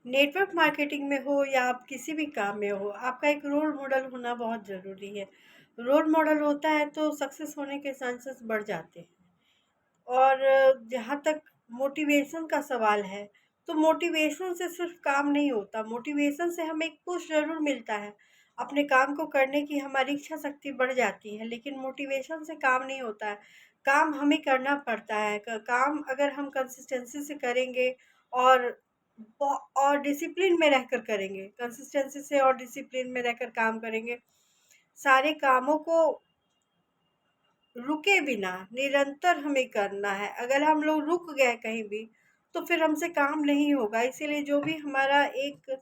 Network marketing में हो या आप किसी भी काम में हो, आपका एक रोल मॉडल होना बहुत ज़रूरी है। रोल मॉडल होता है तो सक्सेस होने के चांसेस बढ़ जाते हैं। और जहाँ तक मोटिवेशन का सवाल है, तो मोटिवेशन से सिर्फ काम नहीं होता, मोटिवेशन से हमें एक पुश ज़रूर मिलता है। अपने काम को करने की हमारी इच्छा शक्ति बढ़ जाती है, लेकिन मोटिवेशन से काम नहीं होता है। काम हमें करना पड़ता है। काम अगर हम कंसिस्टेंसी से करेंगे और और डिसिप्लिन में रहकर करेंगे, कंसिस्टेंसी से और डिसिप्लिन में रहकर काम करेंगे, सारे कामों को रुके बिना निरंतर हमें करना है। अगर हम लोग रुक गए कहीं भी, तो फिर हमसे काम नहीं होगा। इसीलिए जो भी हमारा एक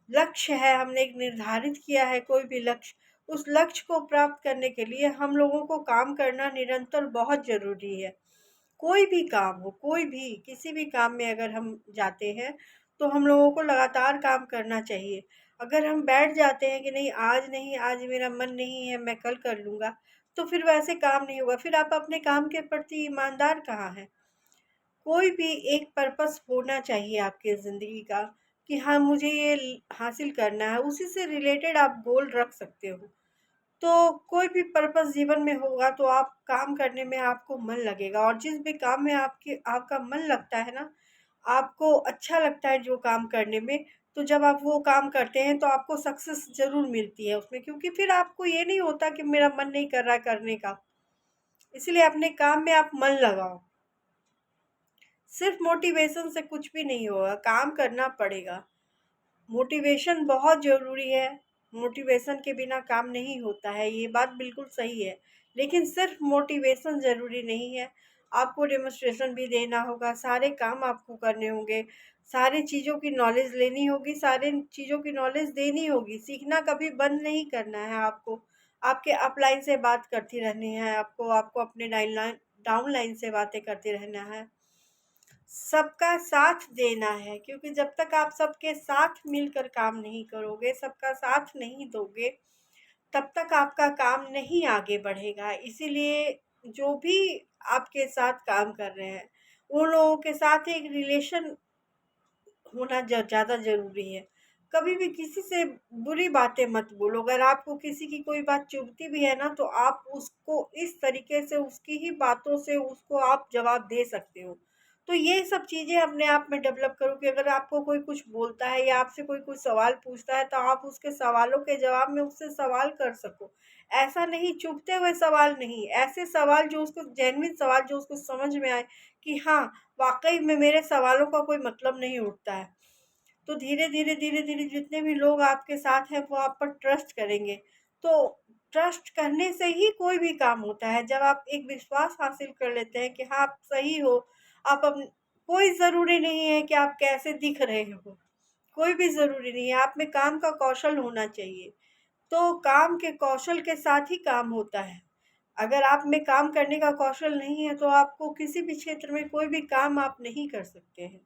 लक्ष्य है, हमने एक निर्धारित किया है कोई भी लक्ष्य, उस लक्ष्य को प्राप्त करने के लिए हम लोगों को काम करना निरंतर बहुत ज़रूरी है। कोई भी काम हो, कोई भी किसी भी काम में अगर हम जाते हैं, तो हम लोगों को लगातार काम करना चाहिए। अगर हम बैठ जाते हैं कि नहीं, आज मेरा मन नहीं है, मैं कल कर लूँगा, तो फिर वैसे काम नहीं होगा। फिर आप अपने काम के प्रति ईमानदार कहाँ हैं? कोई भी एक पर्पस होना चाहिए आपकी ज़िंदगी का, कि हाँ, मुझे ये हासिल करना है, उसी से रिलेटेड आप गोल रख सकते हो। तो कोई भी पर्पस जीवन में होगा तो आप काम करने में आपको मन लगेगा, और जिस भी काम में आपकी आपका मन लगता है ना, आपको अच्छा लगता है जो काम करने में, तो जब आप वो काम करते हैं तो आपको सक्सेस ज़रूर मिलती है उसमें, क्योंकि फिर आपको ये नहीं होता कि मेरा मन नहीं कर रहा है करने का। इसलिए अपने काम में आप मन लगाओ। सिर्फ मोटिवेशन से कुछ भी नहीं होगा, काम करना पड़ेगा। मोटिवेशन बहुत ज़रूरी है। मोटिवेशन के बिना काम नहीं होता है, ये बात बिल्कुल सही है। लेकिन सिर्फ मोटिवेशन ज़रूरी नहीं है, आपको डेमोंस्ट्रेशन भी देना होगा, सारे काम आपको करने होंगे, सारी चीज़ों की नॉलेज लेनी होगी, सारे चीज़ों की नॉलेज देनी होगी। सीखना कभी बंद नहीं करना है आपको। आपके अपलाइन से बात करती रहनी है, आपको आपको अपने डाउनलाइन से बातें करते रहना है। सबका साथ देना है, क्योंकि जब तक आप सबके साथ मिलकर काम नहीं करोगे, सबका साथ नहीं दोगे, तब तक आपका काम नहीं आगे बढ़ेगा। इसीलिए जो भी आपके साथ काम कर रहे हैं, उन लोगों के साथ एक रिलेशन होना ज़्यादा ज़रूरी है। कभी भी किसी से बुरी बातें मत बोलो। अगर आपको किसी की कोई बात चुभती भी है ना, तो आप उसको इस तरीके से, उसकी ही बातों से उसको आप जवाब दे सकते हो। तो ये सब चीज़ें अपने आप में डेवलप करो कि अगर आपको कोई कुछ बोलता है या आपसे कोई कुछ सवाल पूछता है, तो आप उसके सवालों के जवाब में उससे सवाल कर सको। ऐसा नहीं, चुभते हुए सवाल नहीं, ऐसे सवाल जो उसको जेन्युइन सवाल, जो उसको समझ में आए कि हाँ, वाक़ई में मेरे सवालों का कोई मतलब नहीं उठता है। तो धीरे-धीरे जितने भी लोग आपके साथ हैं, वो आप पर ट्रस्ट करेंगे। तो ट्रस्ट करने से ही कोई भी काम होता है। जब आप एक विश्वास हासिल कर लेते हैं कि हाँ, आप सही हो, आप अप कोई ज़रूरी नहीं है कि आप कैसे दिख रहे हो, कोई भी ज़रूरी नहीं है, आप में काम का कौशल होना चाहिए। तो काम के कौशल के साथ ही काम होता है। अगर आप में काम करने का कौशल नहीं है, तो आपको किसी भी क्षेत्र में कोई भी काम आप नहीं कर सकते हैं।